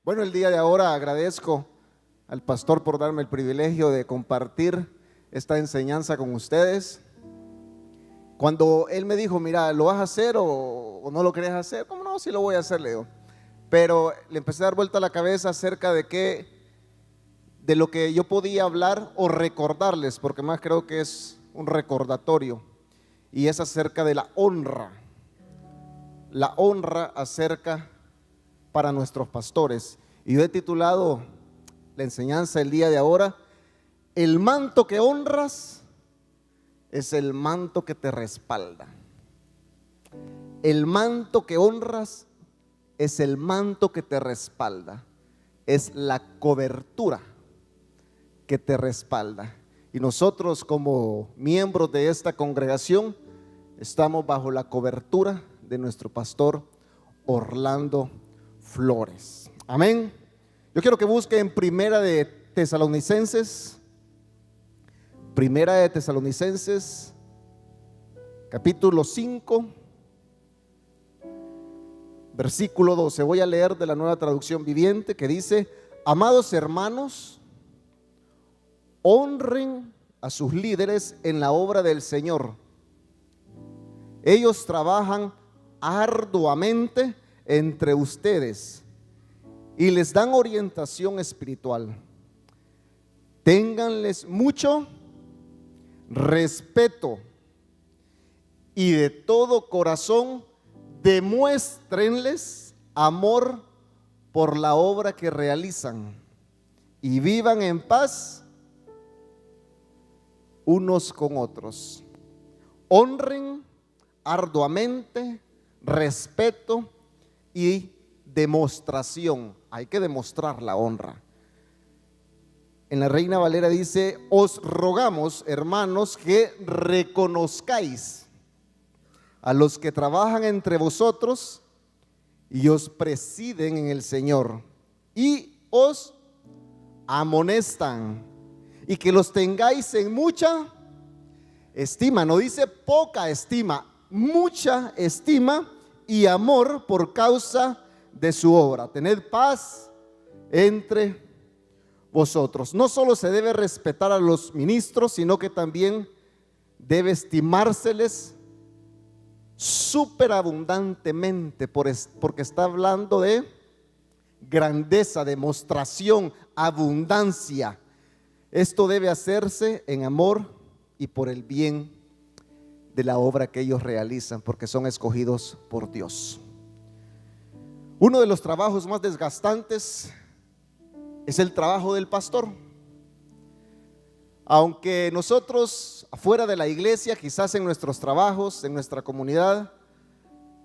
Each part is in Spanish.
Bueno, el día de ahora agradezco al pastor por darme el privilegio de compartir esta enseñanza con ustedes. Cuando él me dijo, mira, ¿lo vas a hacer o no lo querés hacer? ¿Cómo no? Sí lo voy a hacer, le digo. Pero le empecé a dar vuelta a la cabeza acerca de lo que yo podía hablar o recordarles, porque más creo que es un recordatorio, y es acerca de la honra acerca para nuestros pastores. Y yo he titulado la enseñanza el día de ahora: el manto que honras es el manto que te respalda. El manto que honras es el manto que te respalda, es la cobertura que te respalda. Y nosotros, como miembros de esta congregación, estamos bajo la cobertura de nuestro pastor Orlando Flores. Amén. Yo quiero que busquen Primera de Tesalonicenses, capítulo 5, versículo 12. Voy a leer de la Nueva Traducción Viviente, que dice: amados hermanos, honren a sus líderes en la obra del Señor. Ellos trabajan arduamente entre ustedes y les dan orientación espiritual. Ténganles mucho respeto y de todo corazón demuéstrenles amor por la obra que realizan y vivan en paz unos con otros. Honren arduamente, respeto y demostración. Hay que demostrar la honra. En la Reina Valera dice: os rogamos, hermanos, que reconozcáis a los que trabajan entre vosotros y os presiden en el Señor y os amonestan, y que los tengáis en mucha estima. No dice poca estima, mucha estima y amor por causa de su obra. Tened paz entre vosotros. No solo se debe respetar a los ministros, sino que también debe estimárseles superabundantemente, porque está hablando de grandeza, demostración, abundancia. Esto debe hacerse en amor y por el bien de la obra que ellos realizan, porque son escogidos por Dios. Uno de los trabajos más desgastantes es el trabajo del pastor. Aunque nosotros afuera de la iglesia, quizás en nuestros trabajos, en nuestra comunidad,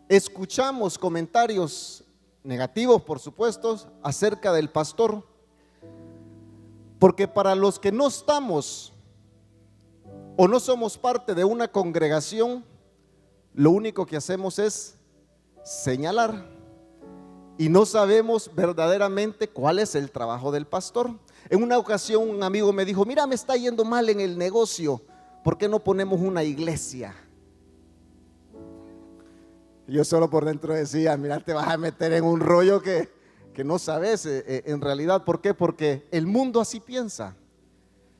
escuchamos comentarios negativos, por supuesto, acerca del pastor, porque para los que no estamos o no somos parte de una congregación, lo único que hacemos es señalar y no sabemos verdaderamente cuál es el trabajo del pastor. En una ocasión un amigo me dijo: mira, me está yendo mal en el negocio, ¿por qué no ponemos una iglesia? Yo solo por dentro decía: mira, te vas a meter en un rollo que no sabes en realidad. ¿Por qué? Porque el mundo así piensa.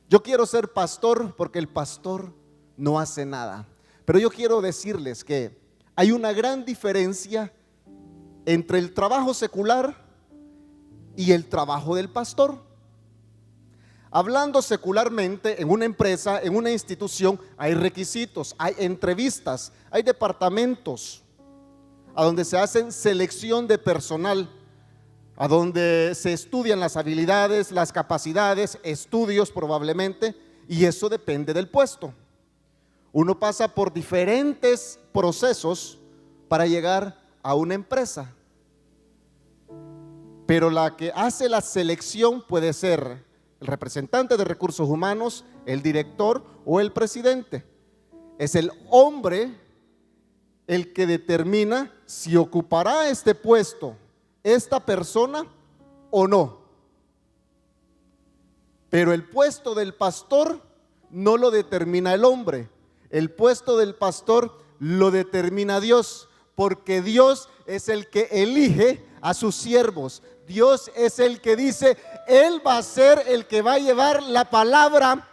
Yo quiero ser pastor porque el pastor no hace nada. Pero yo quiero decirles que hay una gran diferencia entre el trabajo secular y el trabajo del pastor. Hablando secularmente, en una empresa, en una institución, hay requisitos, hay entrevistas, hay departamentos a donde se hacen selección de personal, a donde se estudian las habilidades, las capacidades, estudios probablemente, y eso depende del puesto. Uno pasa por diferentes procesos para llegar a una empresa, pero la que hace la selección puede ser el representante de recursos humanos, el director o el presidente. Es el hombre el que determina si ocupará este puesto esta persona o no. Pero el puesto del pastor no lo determina el hombre, el puesto del pastor lo determina Dios, porque Dios es el que elige a sus siervos. Dios es el que dice, Él va a ser el que va a llevar la palabra,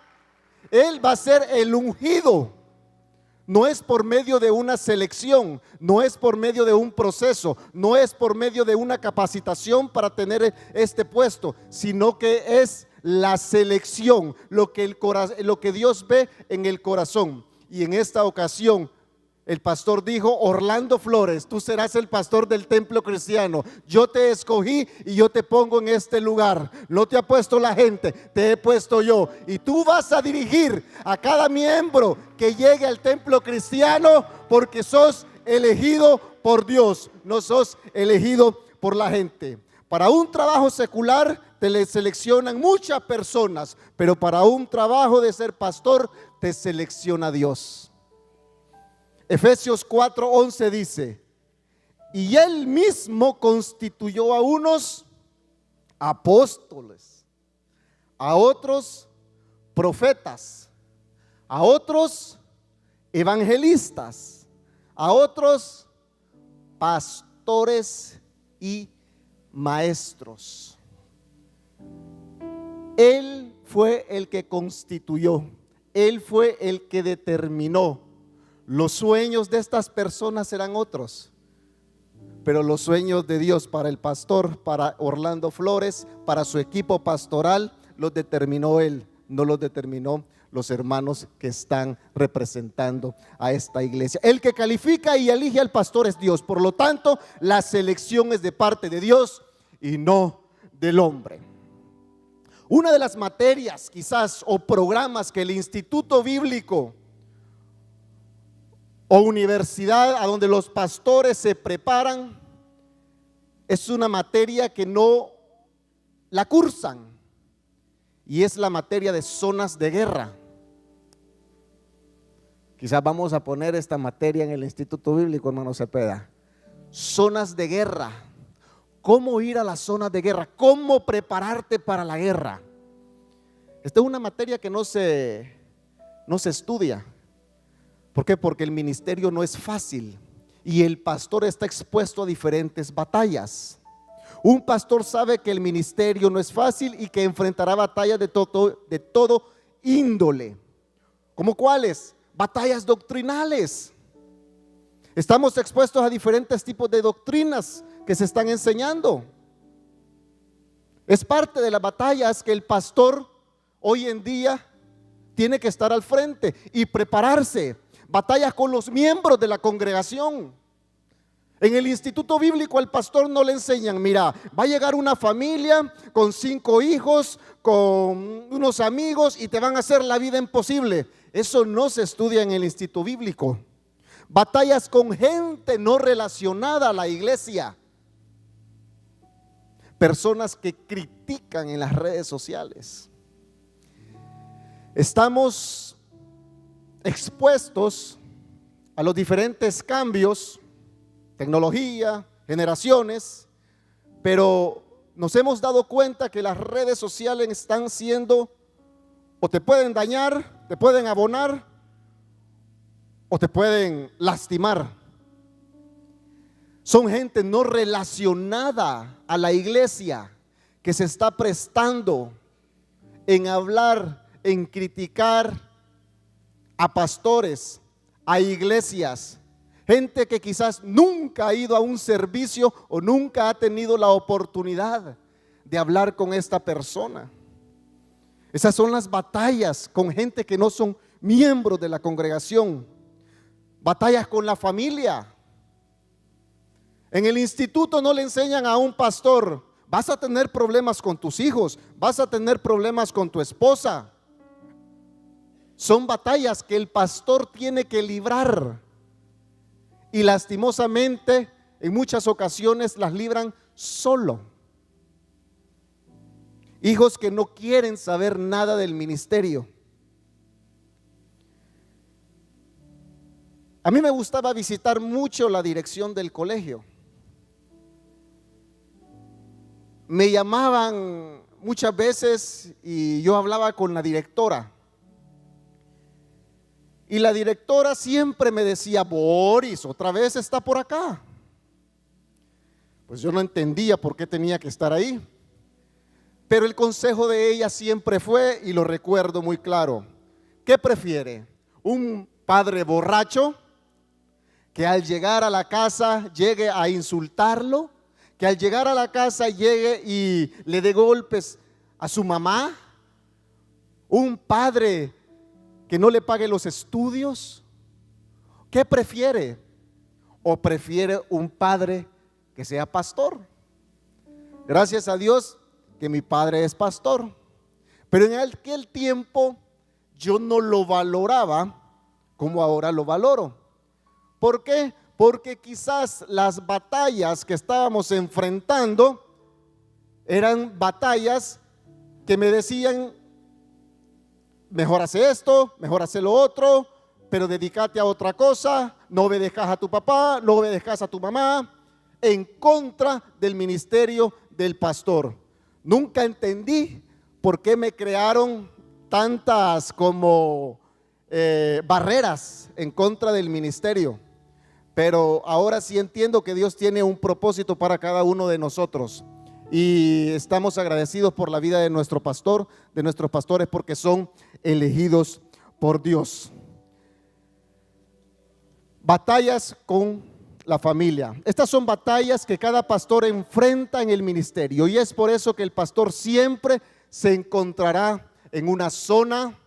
Él va a ser el ungido. No es por medio de una selección, no es por medio de un proceso, no es por medio de una capacitación para tener este puesto, sino que es la selección, lo que Dios ve en el corazón. Y en esta ocasión el pastor dijo: Orlando Flores, tú serás el pastor del templo cristiano. Yo te escogí y yo te pongo en este lugar. No te ha puesto la gente, te he puesto yo. Y tú vas a dirigir a cada miembro que llegue al templo cristiano, porque sos elegido por Dios, no sos elegido por la gente. Para un trabajo secular te le seleccionan muchas personas, pero para un trabajo de ser pastor te selecciona Dios. Efesios 4:11 dice: y Él mismo constituyó a unos apóstoles, a otros profetas, a otros evangelistas, a otros pastores y maestros. Él fue el que constituyó, Él fue el que determinó. Los sueños de estas personas serán otros, pero los sueños de Dios para el pastor, para Orlando Flores, para su equipo pastoral, los determinó Él, no los determinó los hermanos que están representando a esta iglesia. El que califica y elige al pastor es Dios. Por lo tanto, la selección es de parte de Dios y no del hombre. Una de las materias quizás o programas que el Instituto Bíblico o universidad a donde los pastores se preparan es una materia que no la cursan, y es la materia de zonas de guerra. Quizás vamos a poner esta materia en el Instituto Bíblico, hermano Cepeda. Zonas de guerra. ¿Cómo ir a las zonas de guerra? ¿Cómo prepararte para la guerra? Esta es una materia que no se estudia. ¿Por qué? Porque el ministerio no es fácil y el pastor está expuesto a diferentes batallas. Un pastor sabe que el ministerio no es fácil y que enfrentará batallas de todo índole. ¿Cómo cuáles? Batallas doctrinales. Estamos expuestos a diferentes tipos de doctrinas que se están enseñando. Es parte de las batallas que el pastor hoy en día tiene que estar al frente y prepararse. Batallas con los miembros de la congregación. En el Instituto Bíblico al pastor no le enseñan: mira, va a llegar una familia con 5 hijos, con unos amigos y te van a hacer la vida imposible. Eso no se estudia en el Instituto Bíblico. Batallas con gente no relacionada a la iglesia. Personas que critican en las redes sociales. Estamos expuestos a los diferentes cambios, tecnología, generaciones, pero nos hemos dado cuenta que las redes sociales están siendo, o te pueden dañar, te pueden abonar, o te pueden lastimar. Son gente no relacionada a la iglesia que se está prestando en hablar, en criticar a pastores, a iglesias, gente que quizás nunca ha ido a un servicio o nunca ha tenido la oportunidad de hablar con esta persona. Esas son las batallas con gente que no son miembros de la congregación. Batallas con la familia. En el instituto no le enseñan a un pastor: vas a tener problemas con tus hijos, vas a tener problemas con tu esposa. Son batallas que el pastor tiene que librar, y lastimosamente en muchas ocasiones las libran solo. Hijos que no quieren saber nada del ministerio. A mí me gustaba visitar mucho la dirección del colegio. Me llamaban muchas veces y yo hablaba con la directora. Y la directora siempre me decía: Boris, otra vez está por acá. Pues yo no entendía por qué tenía que estar ahí. Pero el consejo de ella siempre fue, y lo recuerdo muy claro: ¿qué prefiere? ¿Un padre borracho que al llegar a la casa llegue a insultarlo? ¿Que al llegar a la casa llegue y le dé golpes a su mamá? ¿Un padre que no le pague los estudios? ¿Qué prefiere? ¿O prefiere un padre que sea pastor? Gracias a Dios que mi padre es pastor, pero en aquel tiempo yo no lo valoraba como ahora lo valoro. ¿Por qué? Porque quizás las batallas que estábamos enfrentando eran batallas que me decían: mejor hace esto, mejor hace lo otro, pero dedícate a otra cosa, no obedezcas a tu papá, no obedezcas a tu mamá, en contra del ministerio del pastor. Nunca entendí por qué me crearon tantas como barreras en contra del ministerio, pero ahora sí entiendo que Dios tiene un propósito para cada uno de nosotros. Y estamos agradecidos por la vida de nuestro pastor, de nuestros pastores, porque son elegidos por Dios. Batallas con la familia. Estas son batallas que cada pastor enfrenta en el ministerio, y es por eso que el pastor siempre se encontrará en una zona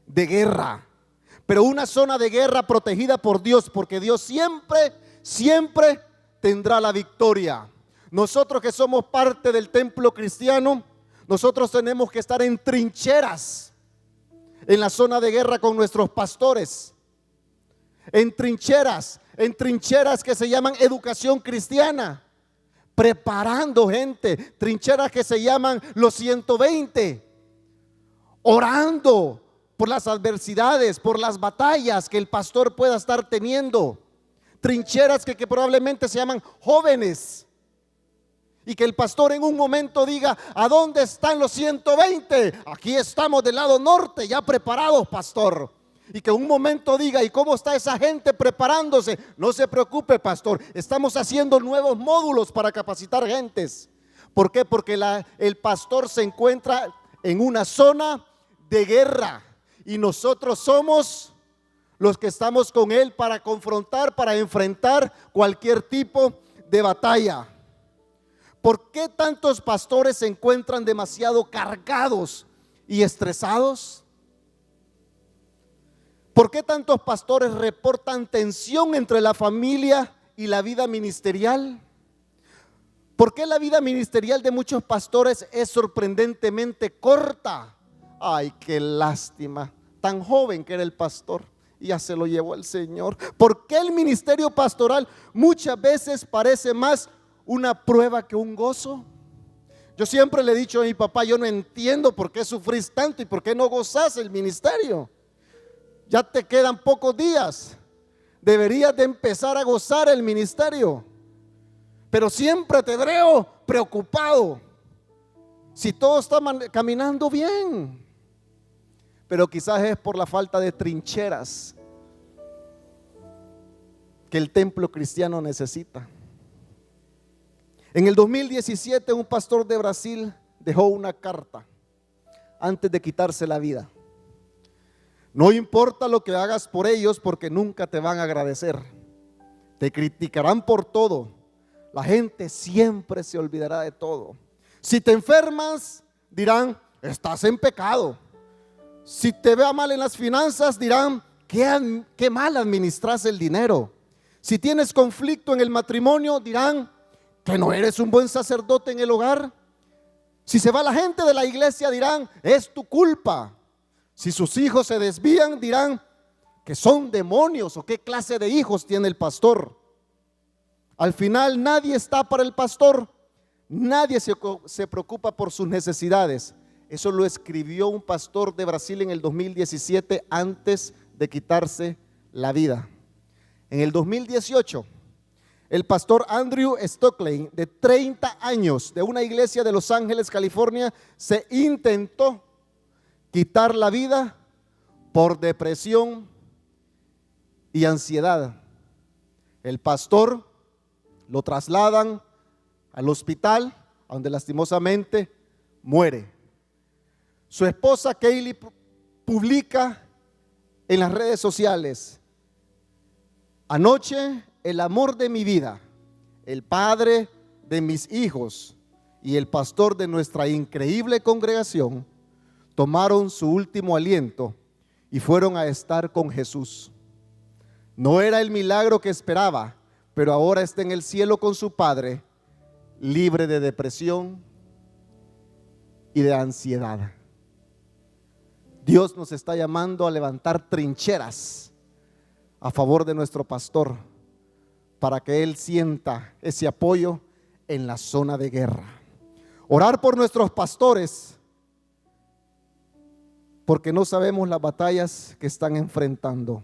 de guerra, pero una zona de guerra protegida por Dios, porque Dios siempre tendrá la victoria. Nosotros que somos parte del templo cristiano, nosotros tenemos que estar en trincheras, en la zona de guerra con nuestros pastores, en trincheras que se llaman educación cristiana, preparando gente, trincheras que se llaman los 120, orando por las adversidades, por las batallas que el pastor pueda estar teniendo, trincheras que probablemente se llaman jóvenes, y que el pastor en un momento diga: ¿a dónde están los 120? Aquí estamos del lado norte, ya preparados, pastor. Y que un momento diga: ¿y cómo está esa gente preparándose? No se preocupe, pastor, estamos haciendo nuevos módulos para capacitar gentes. ¿Por qué? Porque el pastor se encuentra en una zona de guerra, y nosotros somos los que estamos con él para confrontar, para enfrentar cualquier tipo de batalla. ¿Por qué tantos pastores se encuentran demasiado cargados y estresados? ¿Por qué tantos pastores reportan tensión entre la familia y la vida ministerial? ¿Por qué la vida ministerial de muchos pastores es sorprendentemente corta? Ay, qué lástima, tan joven que era el pastor y ya se lo llevó el Señor. ¿Por qué el ministerio pastoral muchas veces parece más una prueba que un gozo? Yo siempre le he dicho a mi papá: yo no entiendo por qué sufrís tanto y por qué no gozás el ministerio. Ya te quedan pocos días, deberías de empezar a gozar el ministerio, pero siempre te veo preocupado si todo está caminando bien. Pero quizás es por la falta de trincheras que el templo cristiano necesita. En el 2017 un pastor de Brasil dejó una carta antes de quitarse la vida: no importa lo que hagas por ellos, porque nunca te van a agradecer. Te criticarán por todo. La gente siempre se olvidará de todo. Si te enfermas, dirán: estás en pecado. Si te vea mal en las finanzas, dirán: qué mal administras el dinero. Si tienes conflicto en el matrimonio, dirán que no eres un buen sacerdote en el hogar. Si se va la gente de la iglesia, dirán: es tu culpa. Si sus hijos se desvían, dirán que son demonios o qué clase de hijos tiene el pastor. Al final nadie está para el pastor, nadie se preocupa por sus necesidades. Eso lo escribió un pastor de Brasil en el 2017 antes de quitarse la vida. En el 2018, el pastor Andrew Stockley, de 30 años, de una iglesia de Los Ángeles, California, se intentó quitar la vida por depresión y ansiedad. El pastor lo trasladan al hospital, donde lastimosamente muere. Su esposa Kaylee publica en las redes sociales: anoche el amor de mi vida, el padre de mis hijos y el pastor de nuestra increíble congregación tomaron su último aliento y fueron a estar con Jesús. No era el milagro que esperaba, pero ahora está en el cielo con su Padre, libre de depresión y de ansiedad. Dios nos está llamando a levantar trincheras a favor de nuestro pastor, para que él sienta ese apoyo en la zona de guerra. Orar por nuestros pastores, porque no sabemos las batallas que están enfrentando.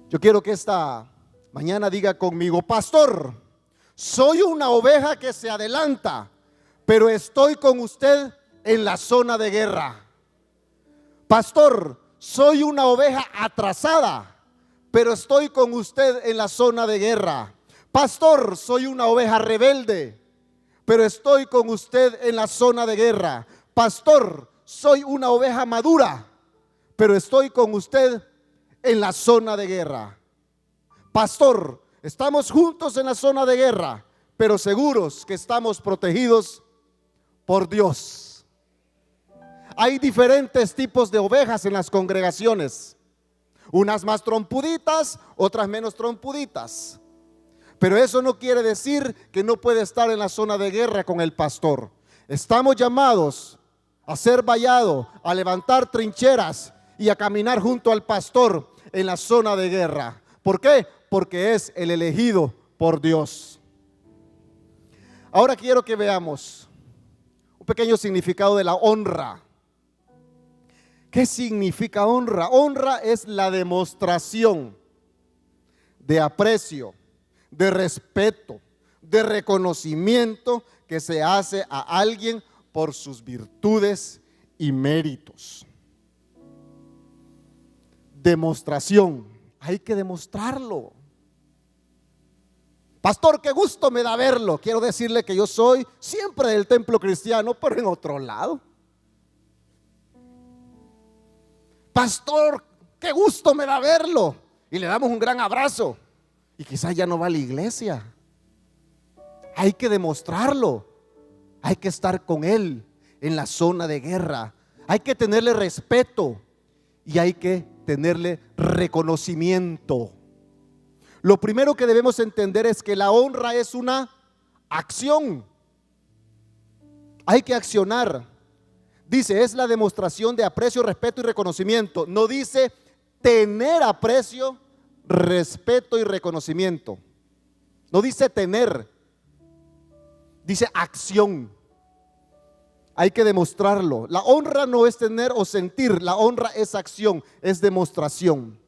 Yo quiero que esta mañana diga conmigo: pastor, soy una oveja que se adelanta, pero estoy con usted en la zona de guerra. Pastor, soy una oveja atrasada, pero estoy con usted en la zona de guerra. Pastor, soy una oveja rebelde, pero estoy con usted en la zona de guerra. Pastor, soy una oveja madura, pero estoy con usted en la zona de guerra. Pastor, estamos juntos en la zona de guerra, pero seguros que estamos protegidos por Dios. Hay diferentes tipos de ovejas en las congregaciones, unas más trompuditas, otras menos trompuditas, pero eso no quiere decir que no puede estar en la zona de guerra con el pastor. Estamos llamados a ser vallado, a levantar trincheras y a caminar junto al pastor en la zona de guerra. ¿Por qué? Porque es el elegido por Dios. Ahora quiero que veamos un pequeño significado de la honra. ¿Qué significa honra? Honra es la demostración de aprecio, de respeto, de reconocimiento que se hace a alguien por sus virtudes y méritos. Demostración, hay que demostrarlo. Pastor, qué gusto me da verlo. Quiero decirle que yo soy siempre del templo cristiano, pero en otro lado. Pastor, qué gusto me da verlo. Y le damos un gran abrazo. Y quizás ya no va a la iglesia. Hay que demostrarlo. Hay que estar con él en la zona de guerra. Hay que tenerle respeto y hay que tenerle reconocimiento. Lo primero que debemos entender es que la honra es una acción. Hay que accionar. Dice, es la demostración de aprecio, respeto y reconocimiento. No dice tener aprecio, respeto y reconocimiento. No dice tener. Dice acción. Hay que demostrarlo. La honra no es tener o sentir. La honra es acción, es demostración.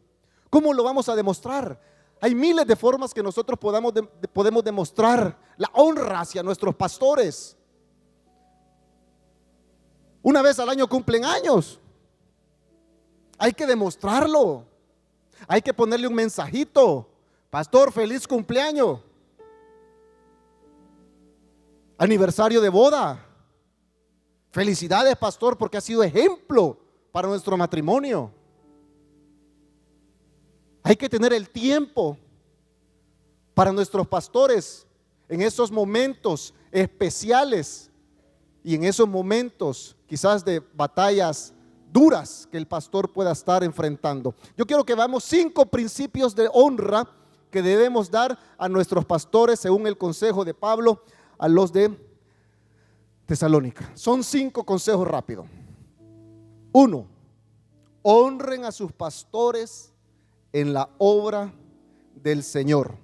¿Cómo lo vamos a demostrar? Hay miles de formas que nosotros podemos demostrar la honra hacia nuestros pastores. Una vez al año cumplen años. Hay que demostrarlo. Hay que ponerle un mensajito. Pastor, feliz cumpleaños. Aniversario de boda. Felicidades, pastor, porque ha sido ejemplo para nuestro matrimonio. Hay que tener el tiempo para nuestros pastores en esos momentos especiales y en esos momentos quizás de batallas duras que el pastor pueda estar enfrentando. Yo quiero que veamos 5 principios de honra que debemos dar a nuestros pastores según el consejo de Pablo a los de Tesalónica. Son 5 consejos rápidos. 1. Honren a sus pastores en la obra del Señor.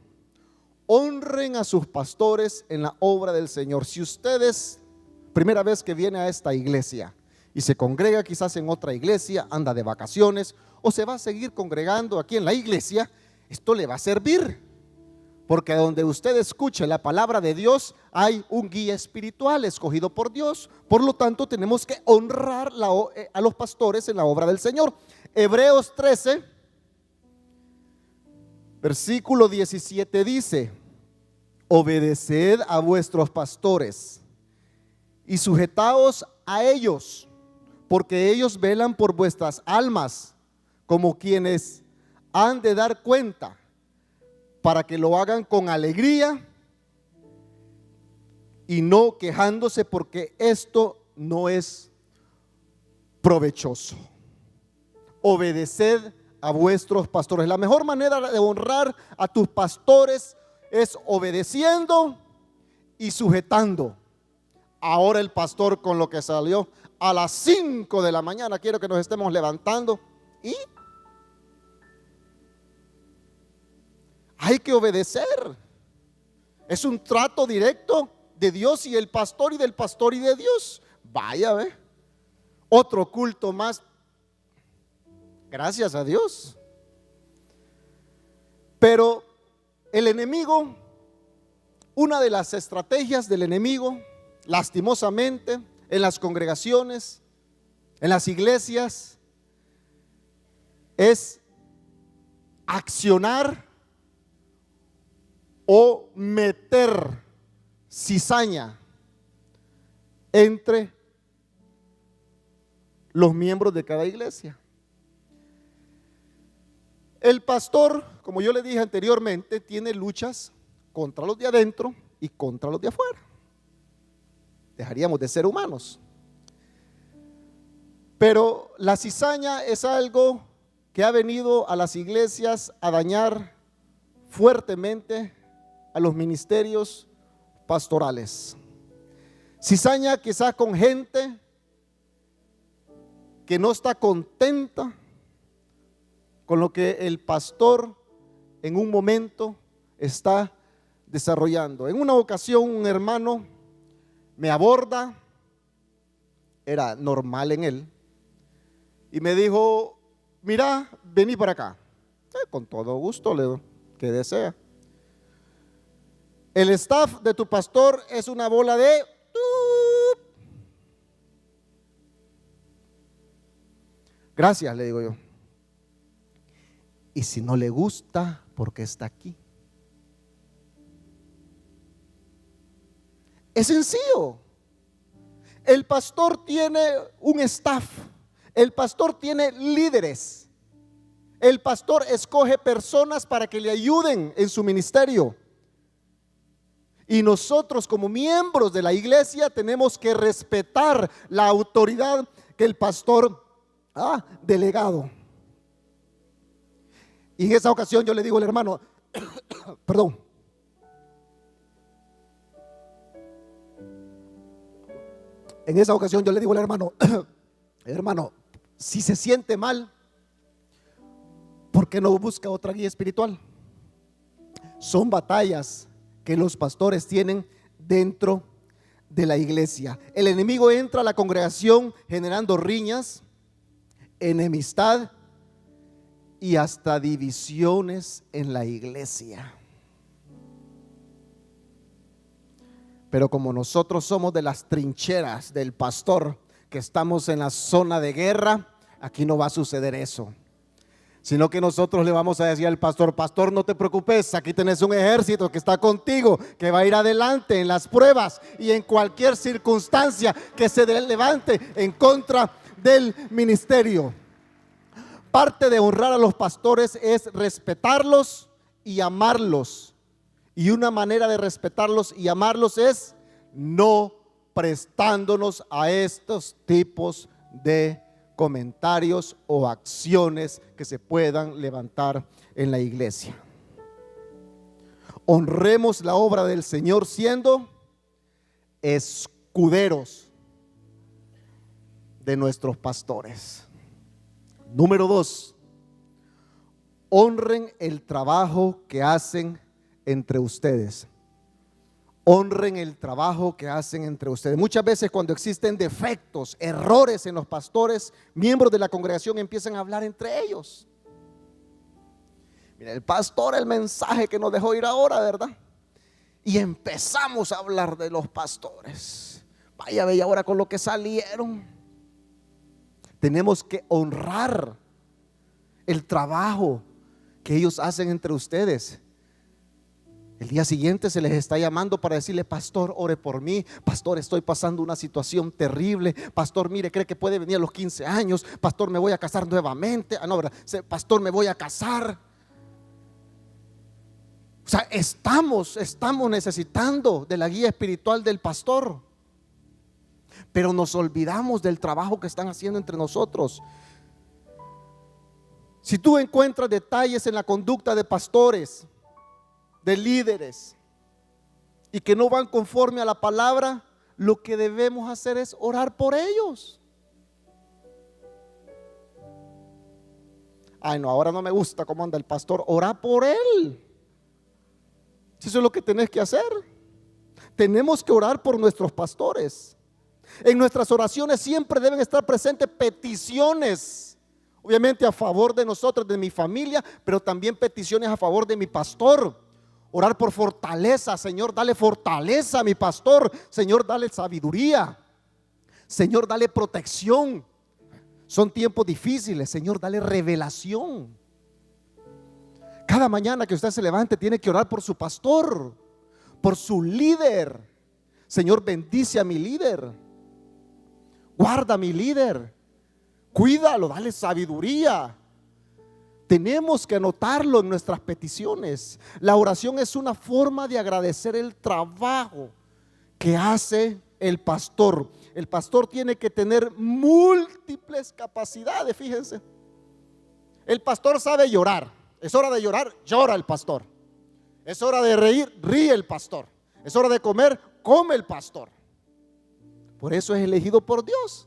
Honren a sus pastores en la obra del Señor. Si ustedes, primera vez que viene a esta iglesia y se congrega quizás en otra iglesia, anda de vacaciones o se va a seguir congregando aquí en la iglesia, esto le va a servir. Porque donde usted escuche la palabra de Dios hay un guía espiritual escogido por Dios. Por lo tanto, tenemos que honrar a los pastores en la obra del Señor. Hebreos 13, versículo 17 dice: obedeced a vuestros pastores y sujetaos a ellos, porque ellos velan por vuestras almas como quienes han de dar cuenta, para que lo hagan con alegría y no quejándose, porque esto no es provechoso. Obedeced a vuestros pastores. La mejor manera de honrar a tus pastores es obedeciendo y sujetando. Ahora el pastor, con lo que salió a las 5 de la mañana, quiero que nos estemos levantando y hay que obedecer. Es un trato directo de Dios y el pastor, y del pastor y de Dios. Vaya, ve, otro culto más, gracias a Dios. Pero el enemigo, una de las estrategias del enemigo, lastimosamente, en las congregaciones, en las iglesias, es accionar o meter cizaña entre los miembros de cada iglesia. El pastor, como yo le dije anteriormente, tiene luchas contra los de adentro y contra los de afuera. Dejaríamos de ser humanos. Pero la cizaña es algo que ha venido a las iglesias a dañar fuertemente a los ministerios pastorales. Cizaña quizás con gente que no está contenta con lo que el pastor en un momento está desarrollando. En una ocasión un hermano me aborda, era normal en él, y me dijo: mira, vení para acá. Con todo gusto, le digo, ¿qué desea? El staff de tu pastor es una bola de... Gracias, le digo yo. Y si no le gusta, ¿por qué está aquí? Es sencillo. El pastor tiene un staff. El pastor tiene líderes. El pastor escoge personas para que le ayuden en su ministerio. Y nosotros, como miembros de la iglesia, tenemos que respetar la autoridad que el pastor ha delegado. Y en esa ocasión yo le digo al hermano, perdón, en esa ocasión yo le digo al hermano, hermano, si se siente mal, ¿por qué no busca otra guía espiritual? Son batallas que los pastores tienen dentro de la iglesia. El enemigo entra a la congregación generando riñas, enemistad y hasta divisiones en la iglesia. Pero como nosotros somos de las trincheras del pastor, que estamos en la zona de guerra, aquí no va a suceder eso. Sino que nosotros le vamos a decir al pastor: pastor, no te preocupes, aquí tenés un ejército que está contigo, que va a ir adelante en las pruebas y en cualquier circunstancia que se levante en contra del ministerio. Parte de honrar a los pastores es respetarlos y amarlos. Y una manera de respetarlos y amarlos es no prestándonos a estos tipos de comentarios o acciones que se puedan levantar en la iglesia. Honremos la obra del Señor siendo escuderos de nuestros pastores. Número 2, honren el trabajo que hacen entre ustedes. Honren el trabajo que hacen entre ustedes. Muchas veces cuando existen defectos, errores en los pastores, miembros de la congregación empiezan a hablar entre ellos. Mira, el pastor, el mensaje que nos dejó ir ahora, ¿verdad? Y empezamos a hablar de los pastores. Vaya, ve ahora con lo que salieron. Tenemos que honrar el trabajo que ellos hacen entre ustedes. El día siguiente se les está llamando para decirle: pastor, ore por mí. Pastor, estoy pasando una situación terrible. Pastor, mire, cree que puede venir a los 15 años. Pastor, me voy a casar nuevamente. No, ¿verdad? Pastor, me voy a casar. O sea, estamos necesitando de la guía espiritual del pastor, pero nos olvidamos del trabajo que están haciendo entre nosotros. Si tú encuentras detalles en la conducta de pastores, de líderes, y que no van conforme a la palabra, lo que debemos hacer es orar por ellos. Ay, no, ahora no me gusta cómo anda el pastor. Ora por él. Eso es lo que tenés que hacer. Tenemos que orar por nuestros pastores. En nuestras oraciones siempre deben estar presentes peticiones, obviamente a favor de nosotros, de mi familia, pero también peticiones a favor de mi pastor. Orar por fortaleza. Señor, dale fortaleza a mi pastor. Señor, dale sabiduría. Señor, dale protección. Son tiempos difíciles. Señor, dale revelación. Cada mañana que usted se levante tiene que orar por su pastor, por su líder. Señor, bendice a mi líder. Guarda a mi líder. Cuídalo, dale sabiduría. Tenemos que anotarlo en nuestras peticiones. La oración es una forma de agradecer el trabajo que hace el pastor. El pastor tiene que tener múltiples capacidades, fíjense. El pastor sabe llorar. Es hora de llorar, llora el pastor. Es hora de reír, ríe el pastor. Es hora de comer, come el pastor. Por eso es elegido por Dios.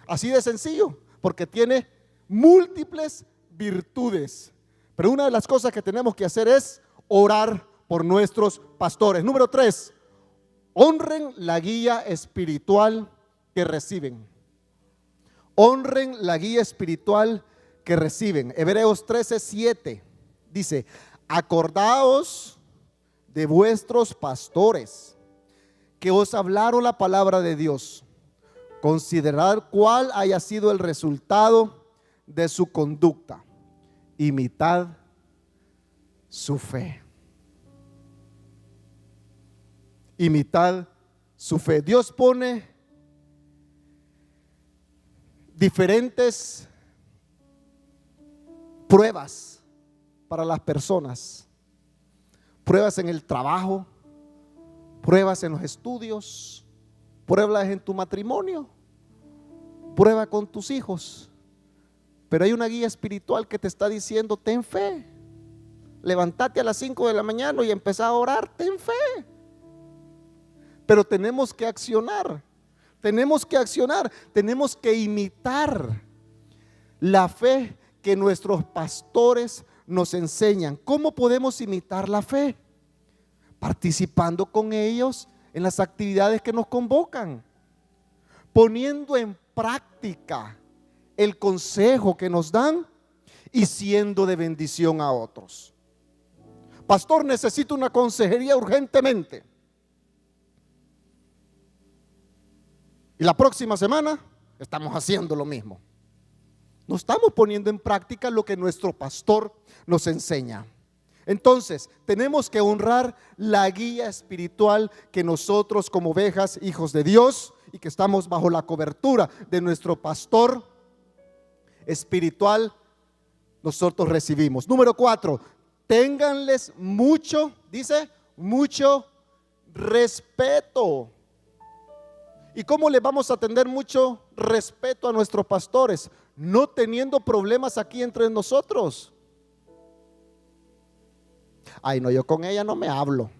Así de sencillo, porque tiene múltiples virtudes. Pero una de las cosas que tenemos que hacer es orar por nuestros pastores. Número 3, honren la guía espiritual que reciben. Honren la guía espiritual que reciben. Hebreos 13:7 dice: acordaos de vuestros pastores que os hablaron la palabra de Dios. Considerad cuál haya sido el resultado de su conducta. Imitad su fe. Imitad su fe. Dios pone diferentes pruebas para las personas. Pruebas en el trabajo, pruebas en los estudios, pruebas en tu matrimonio, prueba con tus hijos. Pero hay una guía espiritual que te está diciendo: ten fe. Levántate a las 5 de la mañana y empezá a orar, ten fe. Pero tenemos que accionar. Tenemos que imitar la fe que nuestros pastores nos enseñan. ¿Cómo podemos imitar la fe? Participando con ellos en las actividades que nos convocan, poniendo en práctica el consejo que nos dan y siendo de bendición a otros. Pastor, necesito una consejería urgentemente. Y la próxima semana estamos haciendo lo mismo. No estamos poniendo en práctica lo que nuestro pastor nos enseña. Entonces, tenemos que honrar la guía espiritual que nosotros, como ovejas, hijos de Dios, y que estamos bajo la cobertura de nuestro pastor espiritual, nosotros recibimos. Número 4, ténganles mucho, dice, mucho respeto. ¿Y cómo le vamos a tener mucho respeto a nuestros pastores? No teniendo problemas aquí entre nosotros. Ay, no, yo con ella no me hablo.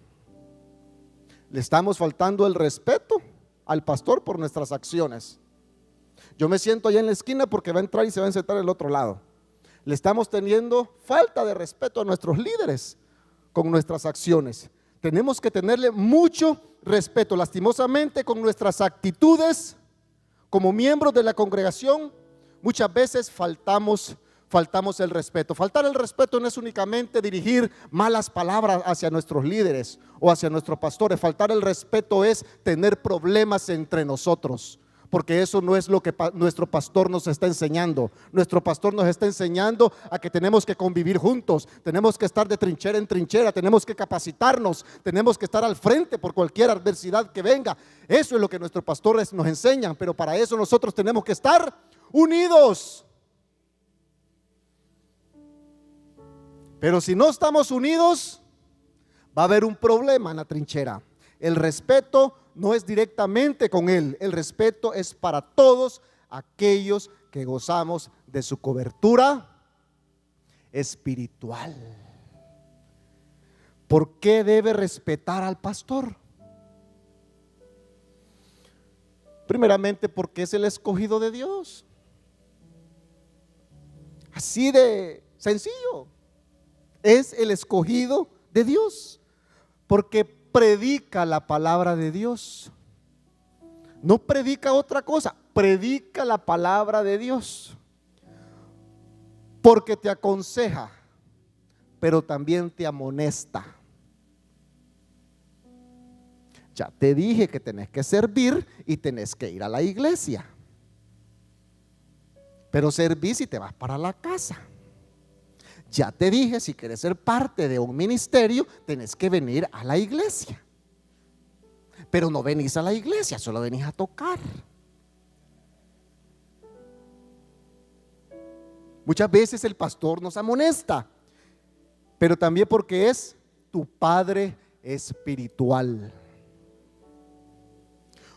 Le estamos faltando el respeto al pastor por nuestras acciones. Yo me siento allá en la esquina porque va a entrar y se va a sentar al otro lado. Le estamos teniendo falta de respeto a nuestros líderes con nuestras acciones. Tenemos que tenerle mucho respeto. Lastimosamente, con nuestras actitudes como miembros de la congregación, muchas veces faltamos el respeto. Faltar el respeto no es únicamente dirigir malas palabras hacia nuestros líderes o hacia nuestros pastores. Faltar el respeto es tener problemas entre nosotros, porque eso no es lo que nuestro pastor nos está enseñando. Nuestro pastor nos está enseñando a que tenemos que convivir juntos, tenemos que estar de trinchera en trinchera, tenemos que capacitarnos, tenemos que estar al frente por cualquier adversidad que venga. Eso es lo que nuestros pastores nos enseñan, pero para eso nosotros tenemos que estar unidos. Pero si no estamos unidos, va a haber un problema en la trinchera. El respeto no es directamente con Él, el respeto es para todos aquellos que gozamos de su cobertura espiritual. ¿Por qué debe respetar al pastor? Primeramente porque es el escogido de Dios. Así de sencillo. Es el escogido de Dios, porque predica la palabra de Dios. No predica otra cosa, predica la palabra de Dios. Porque te aconseja, pero también te amonesta. Ya te dije que tenés que servir y tenés que ir a la iglesia. Pero servís y te vas para la casa. Ya te dije, si quieres ser parte de un ministerio, tenés que venir a la iglesia. Pero no venís a la iglesia, solo venís a tocar. Muchas veces el pastor nos amonesta, pero también porque es tu padre espiritual.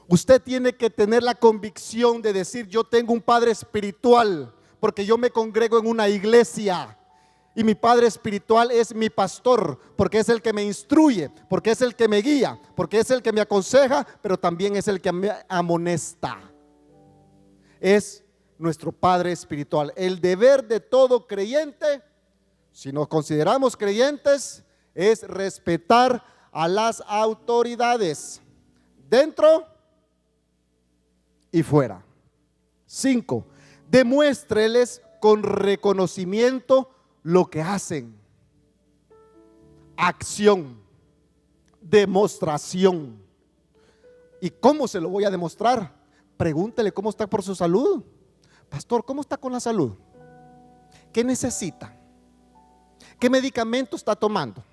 Usted tiene que tener la convicción de decir: yo tengo un padre espiritual, porque yo me congrego en una iglesia. Y mi padre espiritual es mi pastor, porque es el que me instruye, porque es el que me guía, porque es el que me aconseja, pero también es el que me amonesta. Es nuestro padre espiritual. El deber de todo creyente, si nos consideramos creyentes, es respetar a las autoridades, dentro y fuera. 5. Demuéstreles con reconocimiento lo que hacen. Acción, demostración. ¿Y cómo se lo voy a demostrar? Pregúntele cómo está por su salud. Pastor, ¿cómo está con la salud? ¿Qué necesita? ¿Qué medicamento está tomando?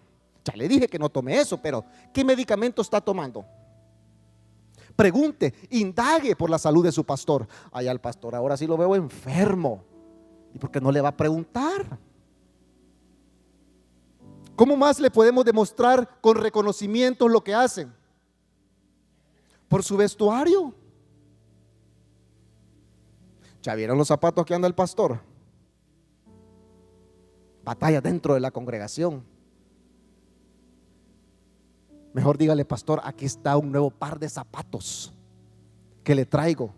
Ya le dije que no tome eso, pero ¿qué medicamento está tomando? Pregunte, indague por la salud de su pastor. Ay, al pastor ahora sí lo veo enfermo. ¿Y por qué no le va a preguntar? ¿Cómo más le podemos demostrar con reconocimiento lo que hacen? Por su vestuario. ¿Ya vieron los zapatos que anda el pastor? Batalla dentro de la congregación. Mejor dígale: pastor, aquí está un nuevo par de zapatos que le traigo.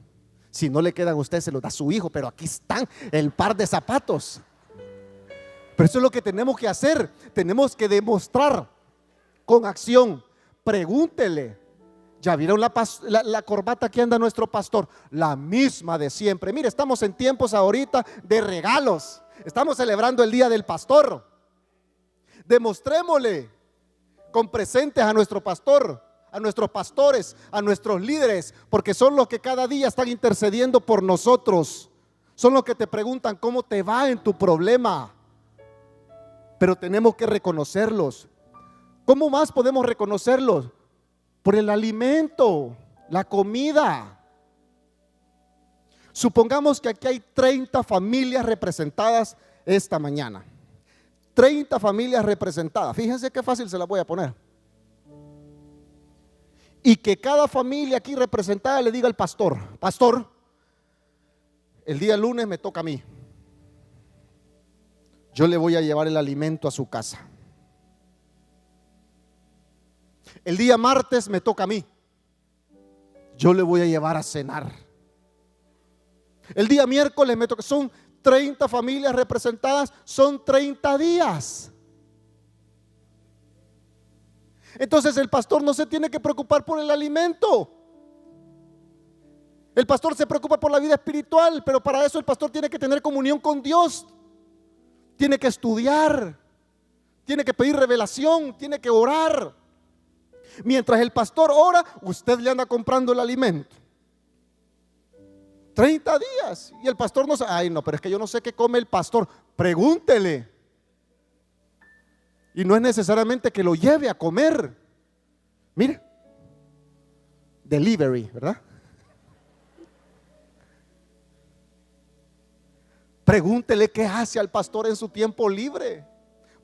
Si no le quedan a usted, se los da a su hijo, pero aquí están el par de zapatos. Pero eso es lo que tenemos que hacer. Tenemos que demostrar con acción. Pregúntele: ¿ya vieron la corbata que anda nuestro pastor? La misma de siempre. Mire, estamos en tiempos ahorita de regalos. Estamos celebrando el día del pastor. Demostrémosle con presentes a nuestro pastor, a nuestros pastores, a nuestros líderes, porque son los que cada día están intercediendo por nosotros. Son los que te preguntan cómo te va en tu problema. Pero tenemos que reconocerlos. ¿Cómo más podemos reconocerlos? Por el alimento, la comida. Supongamos que aquí hay 30 familias representadas esta mañana. 30 familias representadas. Fíjense qué fácil se las voy a poner. Y que cada familia aquí representada le diga al pastor: pastor, el día lunes me toca a mí. Yo le voy a llevar el alimento a su casa. El día martes me toca a mí. Yo le voy a llevar a cenar. El día miércoles me toca. Son 30 familias representadas, son 30 días. Entonces el pastor no se tiene que preocupar por el alimento. El pastor se preocupa por la vida espiritual, pero para eso el pastor tiene que tener comunión con Dios. Tiene que estudiar, tiene que pedir revelación, tiene que orar. Mientras el pastor ora, usted le anda comprando el alimento. 30 días. Y el pastor no sabe. Ay, no, pero es que yo no sé qué come el pastor. Pregúntele. Y no es necesariamente que lo lleve a comer. Mire, delivery, ¿verdad? Pregúntele qué hace al pastor en su tiempo libre.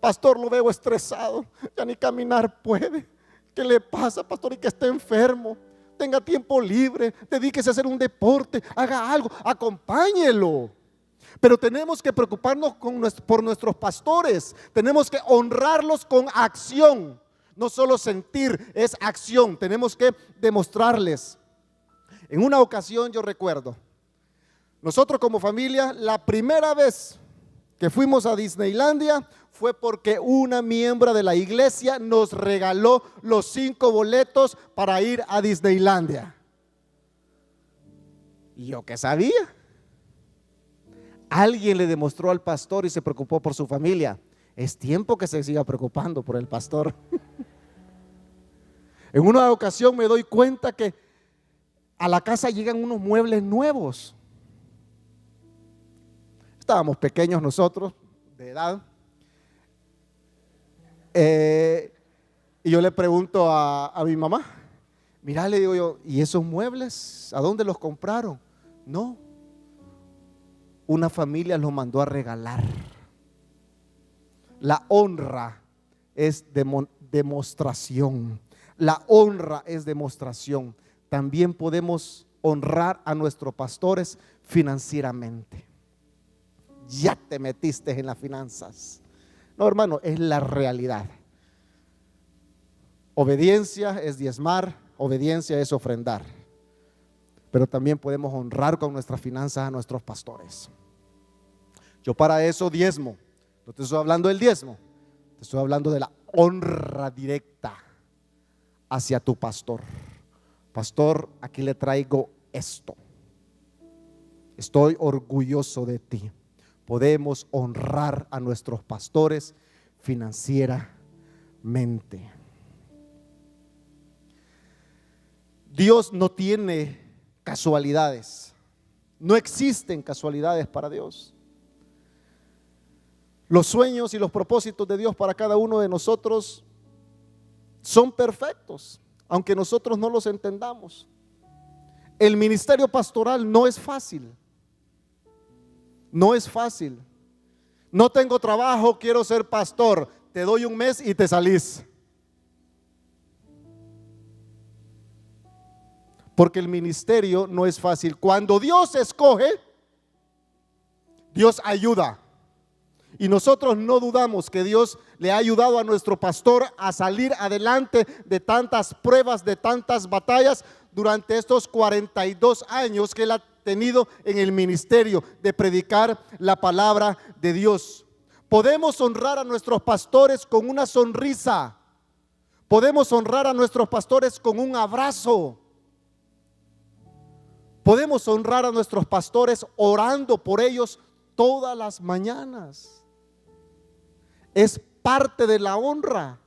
Pastor, lo veo estresado, ya ni caminar puede. ¿Qué le pasa, pastor? Y que está enfermo. Tenga tiempo libre, dedíquese a hacer un deporte, haga algo, acompáñelo. Pero tenemos que preocuparnos por nuestros pastores. Tenemos que honrarlos con acción. No solo sentir, es acción. Tenemos que demostrarles. En una ocasión yo recuerdo, nosotros como familia, la primera vez que fuimos a Disneylandia fue porque una miembro de la iglesia nos regaló los 5 boletos para ir a Disneylandia. ¿Y yo qué sabía? Alguien le demostró al pastor y se preocupó por su familia. Es tiempo que se siga preocupando por el pastor. En una ocasión me doy cuenta que a la casa llegan unos muebles nuevos. Estábamos pequeños nosotros, de edad. Y yo le pregunto a mi mamá, mira, le digo yo, ¿y esos muebles a dónde los compraron? No, una familia los mandó a regalar. La honra es demostración. La honra es demostración. También podemos honrar a nuestros pastores financieramente. Ya te metiste en las finanzas. No, hermano, es la realidad. Obediencia es diezmar, obediencia es ofrendar. Pero también podemos honrar con nuestras finanzas a nuestros pastores. Yo para eso diezmo. No te estoy hablando del diezmo, te estoy hablando de la honra directa hacia tu pastor. Pastor, aquí le traigo esto. Estoy orgulloso de ti. Podemos honrar a nuestros pastores financieramente. Dios no tiene casualidades. No existen casualidades para Dios. Los sueños y los propósitos de Dios para cada uno de nosotros son perfectos, aunque nosotros no los entendamos. El ministerio pastoral no es fácil. No es fácil. No tengo trabajo, quiero ser pastor. Te doy un mes y te salís. Porque el ministerio no es fácil. Cuando Dios escoge, Dios ayuda. Y nosotros no dudamos que Dios le ha ayudado a nuestro pastor a salir adelante de tantas pruebas, de tantas batallas durante estos 42 años que él ha tenido en el ministerio de predicar la palabra de Dios. Podemos honrar a nuestros pastores con una sonrisa. Podemos honrar a nuestros pastores con un abrazo. Podemos honrar a nuestros pastores orando por ellos todas las mañanas. Es parte de la honra.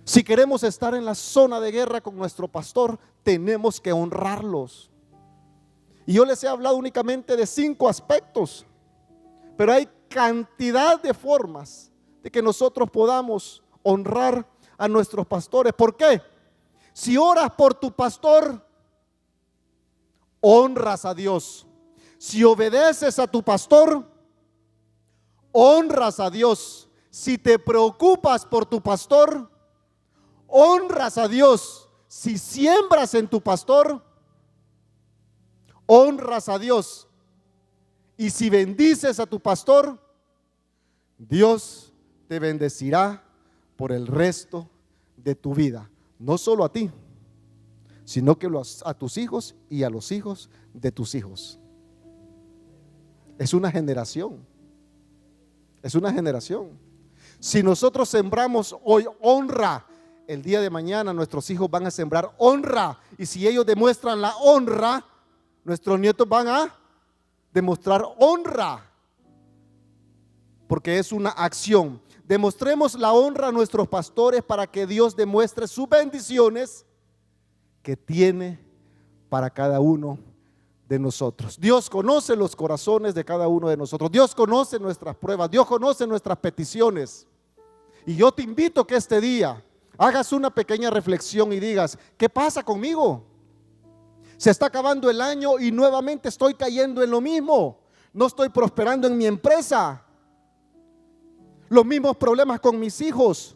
Si queremos estar en la zona de guerra con nuestro pastor, tenemos que honrarlos. Y yo les he hablado únicamente de 5 aspectos, pero hay cantidad de formas de que nosotros podamos honrar a nuestros pastores. ¿Por qué? Si oras por tu pastor, honras a Dios. Si obedeces a tu pastor, honras a Dios. Si te preocupas por tu pastor, honras a Dios. Si siembras en tu pastor, honras a Dios. Y si bendices a tu pastor, Dios te bendecirá por el resto de tu vida. No solo a ti, sino que a tus hijos y a los hijos de tus hijos. Es una generación. Es una generación. Si nosotros sembramos hoy honra, el día de mañana nuestros hijos van a sembrar honra. Y si ellos demuestran la honra, nuestros nietos van a demostrar honra. Porque es una acción. Demostremos la honra a nuestros pastores para que Dios demuestre sus bendiciones que tiene para cada uno de nosotros. Dios conoce los corazones de cada uno de nosotros. Dios conoce nuestras pruebas. Dios conoce nuestras peticiones. Y yo te invito que este día hagas una pequeña reflexión y digas: ¿qué pasa conmigo? Se está acabando el año y nuevamente estoy cayendo en lo mismo. No estoy prosperando en mi empresa. Los mismos problemas con mis hijos.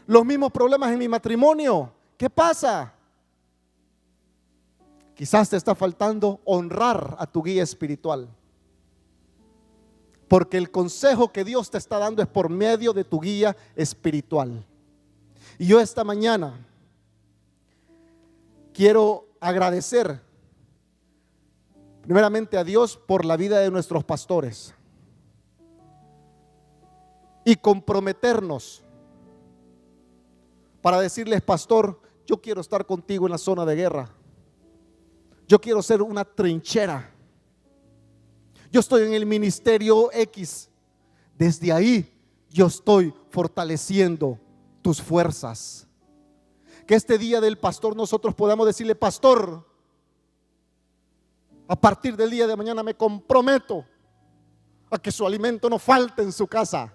Los mismos problemas en mi matrimonio. ¿Qué pasa? Quizás te está faltando honrar a tu guía espiritual. Porque el consejo que Dios te está dando es por medio de tu guía espiritual. Y yo esta mañana quiero agradecer primeramente a Dios por la vida de nuestros pastores y comprometernos para decirles: pastor, yo quiero estar contigo en la zona de guerra. Yo quiero ser una trinchera. Yo estoy en el ministerio X. Desde ahí yo estoy fortaleciendo tus fuerzas. Que este día del pastor nosotros podamos decirle: pastor, a partir del día de mañana me comprometo a que su alimento no falte en su casa.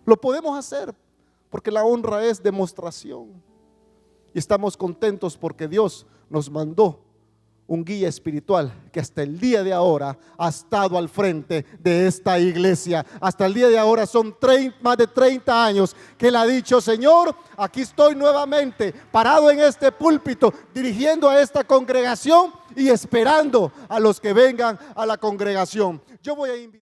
Lo podemos hacer porque la honra es demostración. Y estamos contentos porque Dios nos mandó un guía espiritual que hasta el día de ahora ha estado al frente de esta iglesia. Hasta el día de ahora son más de 30 años que él ha dicho: Señor, aquí estoy nuevamente parado en este púlpito, dirigiendo a esta congregación y esperando a los que vengan a la congregación. Yo voy a invitar